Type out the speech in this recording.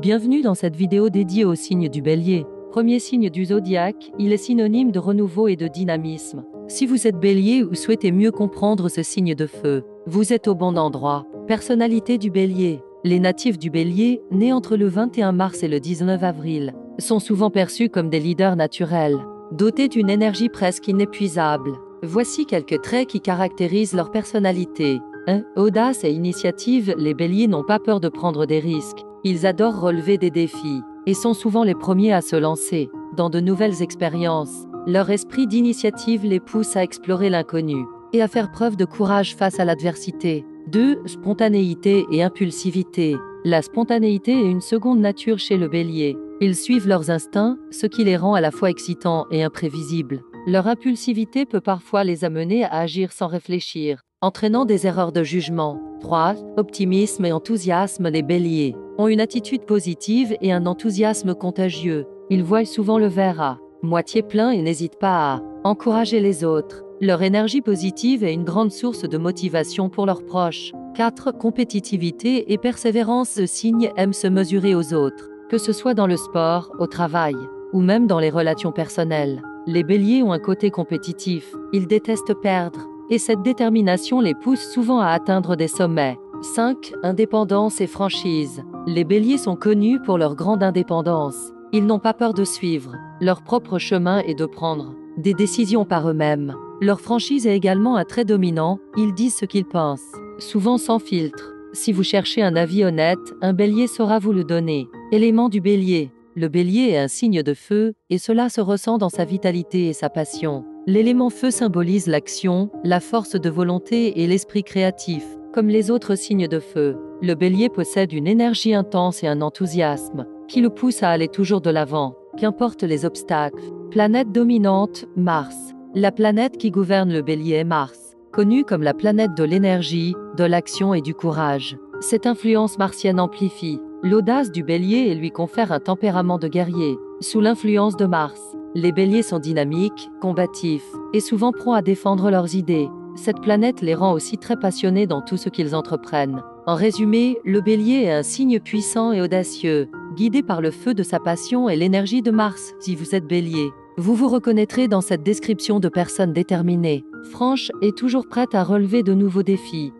Bienvenue dans cette vidéo dédiée au signe du Bélier. Premier signe du zodiaque, il est synonyme de renouveau et de dynamisme. Si vous êtes Bélier ou souhaitez mieux comprendre ce signe de feu, vous êtes au bon endroit. Personnalité du Bélier. Les natifs du Bélier, nés entre le 21 mars et le 19 avril, sont souvent perçus comme des leaders naturels, dotés d'une énergie presque inépuisable. Voici quelques traits qui caractérisent leur personnalité. 1. Audace et initiative, les Béliers n'ont pas peur de prendre des risques. Ils adorent relever des défis et sont souvent les premiers à se lancer dans de nouvelles expériences. Leur esprit d'initiative les pousse à explorer l'inconnu et à faire preuve de courage face à l'adversité. 2. Spontanéité et impulsivité. La spontanéité est une seconde nature chez le Bélier. Ils suivent leurs instincts, ce qui les rend à la fois excitants et imprévisibles. Leur impulsivité peut parfois les amener à agir sans réfléchir, entraînant des erreurs de jugement. 3. Optimisme et enthousiasme. Les Béliers ont une attitude positive et un enthousiasme contagieux. Ils voient souvent le verre à moitié plein et n'hésitent pas à encourager les autres. Leur énergie positive est une grande source de motivation pour leurs proches. 4. Compétitivité et persévérance. Ce signe aime se mesurer aux autres, que ce soit dans le sport, au travail, ou même dans les relations personnelles. Les Béliers ont un côté compétitif, ils détestent perdre, et cette détermination les pousse souvent à atteindre des sommets. 5. Indépendance et franchise. Les Béliers sont connus pour leur grande indépendance. Ils n'ont pas peur de suivre leur propre chemin et de prendre des décisions par eux-mêmes. Leur franchise est également un trait dominant, ils disent ce qu'ils pensent, souvent sans filtre. Si vous cherchez un avis honnête, un Bélier saura vous le donner. Élément du Bélier. Le Bélier est un signe de feu, et cela se ressent dans sa vitalité et sa passion. L'élément feu symbolise l'action, la force de volonté et l'esprit créatif. Comme les autres signes de feu, le Bélier possède une énergie intense et un enthousiasme qui le pousse à aller toujours de l'avant, qu'importe les obstacles. Planète dominante, Mars. La planète qui gouverne le Bélier est Mars, connue comme la planète de l'énergie, de l'action et du courage. Cette influence martienne amplifie l'audace du Bélier et lui confère un tempérament de guerrier. Sous l'influence de Mars, les Béliers sont dynamiques, combatifs et souvent prompts à défendre leurs idées. Cette planète les rend aussi très passionnés dans tout ce qu'ils entreprennent. En résumé, le Bélier est un signe puissant et audacieux, guidé par le feu de sa passion et l'énergie de Mars. Si vous êtes Bélier, vous vous reconnaîtrez dans cette description de personnes déterminées, franches et toujours prêtes à relever de nouveaux défis.